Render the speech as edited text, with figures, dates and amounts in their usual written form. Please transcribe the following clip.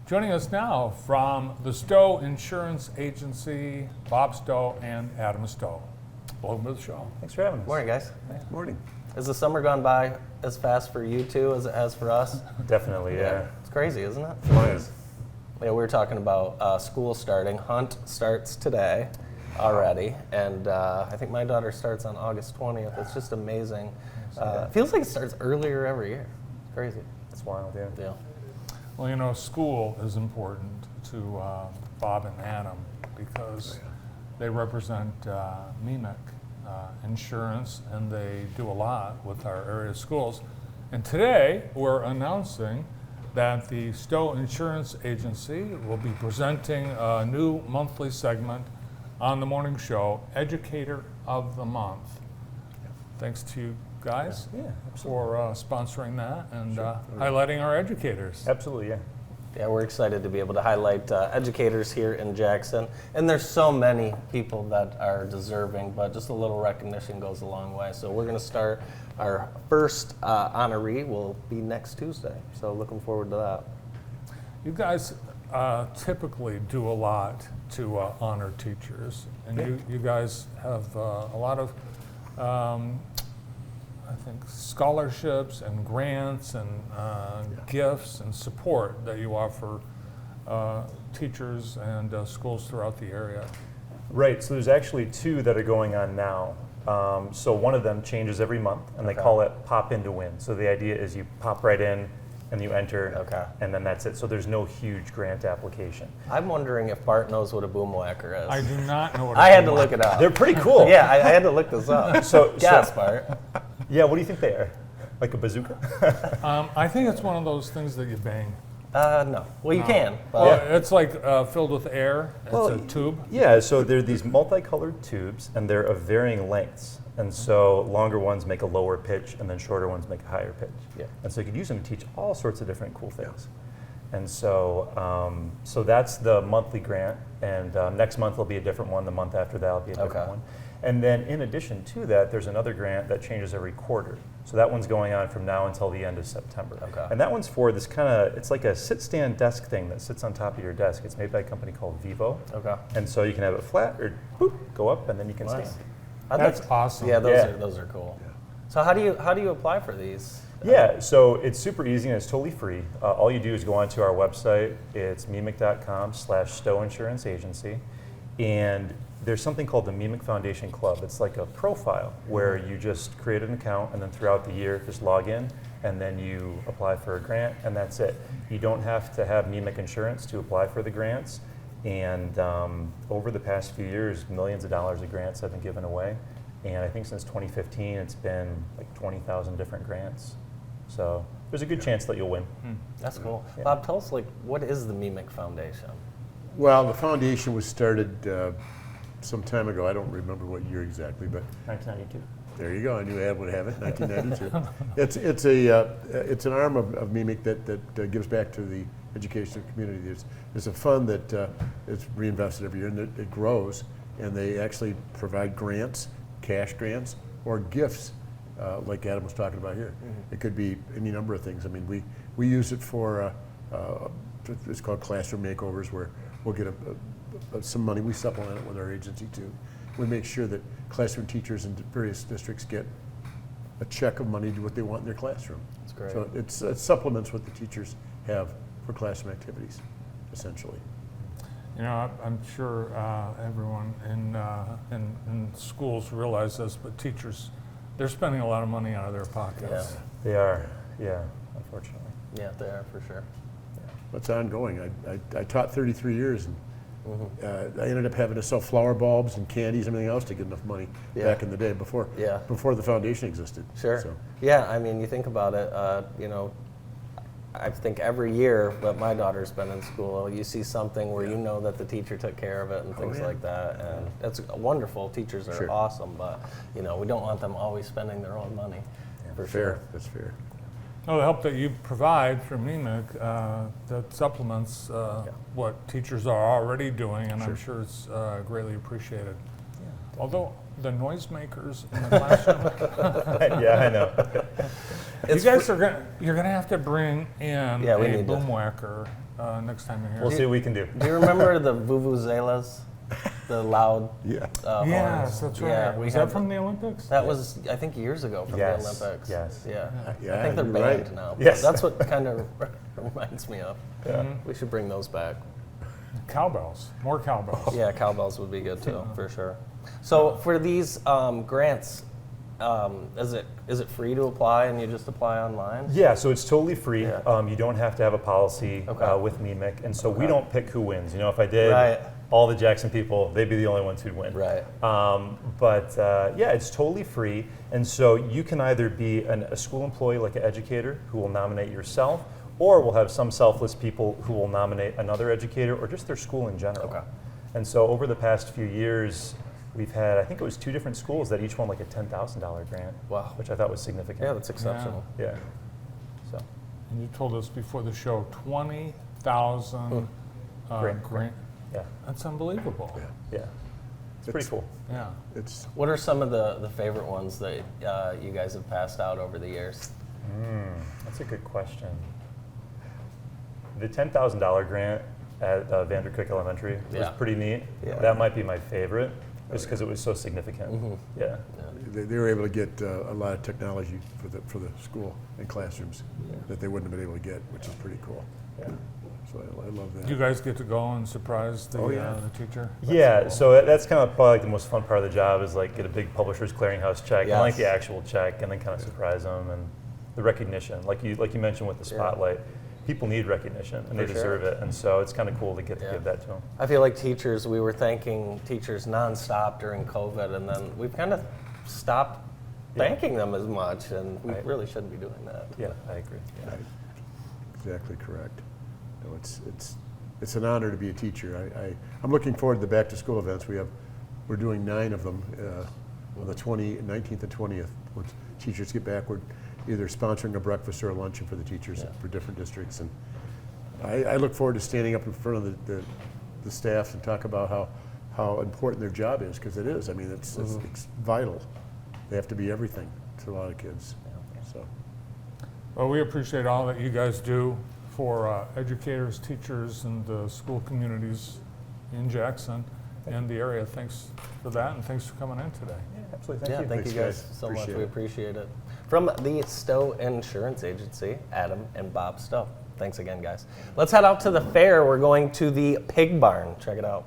Joining us now from the Stowe Insurance Agency, Bob Stowe and Adam Stowe. Welcome to the show. Thanks for having us. Morning, guys. Morning. Has the summer gone by as fast for you two as it has for us? Definitely, yeah. It's crazy, isn't it? It is. Yeah, we were talking about school starting. Hunt starts today already, and I think my daughter starts on August 20th. It's just amazing. It feels like it starts earlier every year. It's crazy. It's wild, yeah. Yeah. Well, you know, school is important to Bob and Adam because they represent Meemic Insurance, and they do a lot with our area schools. And today, we're announcing that the Stowe Insurance Agency will be presenting a new monthly segment on the morning show, Educator of the Month. Thanks to you guys for sponsoring that and highlighting our educators. Absolutely, yeah. Yeah, we're excited to be able to highlight educators here in Jackson. And there's so many people that are deserving, but just a little recognition goes a long way. So we're going to start our first honoree will be next Tuesday. So looking forward to that. You guys typically do a lot to honor teachers, and you guys have a lot of I think scholarships and grants and gifts and support that you offer teachers and schools throughout the area. Right, so there's actually two that are going on now. So one of them changes every month, and they call it Pop In to Win. So the idea is you pop right in and you enter, and then that's it. So there's no huge grant application. I'm wondering if Bart knows what a boomwhacker is. I do not know what I had to look it up. They're pretty cool. Yeah, I had to look this up. Yes, Bart. Yeah, what do you think they are? Like a bazooka? I think it's one of those things that you bang. No. Well, you can. But Well, it's like filled with air. It's a tube. Yeah, so they're these multicolored tubes, and they're of varying lengths. And so longer ones make a lower pitch, and then shorter ones make a higher pitch. Yeah. And so you could use them to teach all sorts of different cool things. And so, so that's the monthly grant, and next month will be a different one. The month after that will be a different one. And then in addition to that, there's another grant that changes every quarter. So that one's going on from now until the end of September. And that one's for this kind of, it's like a sit-stand desk thing that sits on top of your desk. It's made by a company called Vivo. And so you can have it flat or boop, go up, and then you can stand. That's awesome. Yeah, those are cool. Yeah. So how do you apply for these? Yeah, so it's super easy and it's totally free. All you do is go onto our website. It's meemic.com/Stowe Insurance Agency, and there's something called the Meemic Foundation Club. It's like a profile where you just create an account, and then throughout the year just log in, and then you apply for a grant, and that's it. You don't have to have Meemic insurance to apply for the grants. And over the past few years, millions of dollars of grants have been given away. And I think since 2015, it's been like 20,000 different grants. So there's a good chance that you'll win. That's cool. Yeah. Bob, tell us, what is the Meemic Foundation? Well, the foundation was started some time ago. I don't remember what year exactly, but 1992. There you go. I knew Ed would have it. 1992. It's an arm of Meemic that gives back to the educational community. There's a fund that is reinvested every year, and it grows. And they actually provide grants, cash grants, or gifts, like Adam was talking about here. It could be any number of things. I mean, we use it for it's called classroom makeovers, where we'll get some money. We supplement it with our agency too. We make sure that classroom teachers in various districts get a check of money to what they want in their classroom. That's great. So it supplements what the teachers have for classroom activities, essentially. You know, I'm sure everyone in schools realize this, but teachers, they're spending a lot of money out of their pockets. Yeah. They are, yeah, unfortunately. Yeah, they are for sure. It's ongoing. I taught 33 years, and I ended up having to sell flower bulbs and candies and everything else to get enough money back in the day before the foundation existed. Sure. So. Yeah, I mean, you think about it, I think every year that my daughter's been in school, you see something where you know that the teacher took care of it and things like that. And that's wonderful. Teachers are awesome, but we don't want them always spending their own money. For sure. That's fair. Well, the help that you provide through Meemic that supplements what teachers are already doing, and I'm sure it's greatly appreciated. Although the noisemakers in the classroom. Yeah, I know. You guys you're gonna have to bring in a we need boomwhacker next time you're here. We'll see what we can do. Do you remember the vuvuzelas? The loud Yeah. Yes, horns? that's right. Yeah, we Was had that from the Olympics? That was, I think, years ago from Yes, the Olympics. yes. Yeah. Yeah, I think they're you're banned right. now. Yes. That's what kind of reminds me of. Yeah. We should bring those back. Cowbells, more cowbells. Yeah, cowbells would be good too, for sure. So for these grants, is it free to apply and you just apply online? Yeah, so it's totally free. Yeah. You don't have to have a policy Okay. with Meemic, and so we Okay. don't pick who wins. You know, if I did, Right. all the Jackson people, they'd be the only ones who'd win. Right. But yeah, it's totally free, and so you can either be a school employee, like an educator, who will nominate yourself, or we'll have some selfless people who will nominate another educator or just their school in general. Okay. And so over the past few years, we've had, I think it was 2 different schools that each won like a $10,000 grant, Wow. which I thought was significant. Yeah, that's exceptional. Yeah. So. And you told us before the show, 20,000 grant. Yeah, That's unbelievable. yeah. It's pretty cool. Yeah. It's What are some of the favorite ones that you guys have passed out over the years? That's a good question. The $10,000 grant at Vandercook Elementary was Yeah. pretty neat. Yeah. That might be my favorite, just because it was so significant. Yeah. they were able to get a lot of technology for the school and classrooms that they wouldn't have been able to get, which is pretty cool. Yeah. So I love that. You guys get to go and surprise the, Oh, yeah. the teacher? Yeah, That's so that's kind of probably like the most fun part of the job is like get a big publisher's clearinghouse check, and like Yes. the actual check, and then kind of surprise them and the recognition. Like you mentioned with the Yeah. spotlight, people need recognition and they For sure. deserve it, and so it's kind of cool to get to Yeah. give that to them. I feel like teachers, we were thanking teachers nonstop during COVID, and then we've kind of stopped thanking them as much, and we Right. really shouldn't be doing that. Yeah, I agree. Yeah. Right. Exactly correct. No, it's an honor to be a teacher. I'm looking forward to the back to school events. We're doing 9 of them on the 19th and 20th. Once teachers get back, we're either sponsoring a breakfast or a luncheon for the teachers for different districts. And I look forward to standing up in front of the staff and talk about how important their job is, because it is. I mean, it's vital. They have to be everything to a lot of kids. So. Well, we appreciate all that you guys do for educators, teachers, and the school communities in Jackson and the area. Thanks for that, and thanks for coming in today. Yeah, absolutely. Yeah, Thank you. thank Thanks, you guys guys. so much. Appreciate We it. appreciate it. From the Stowe Insurance Agency, Adam and Bob Stowe. Thanks again, guys. Let's head out to the fair. We're going to the Pig Barn. Check it out.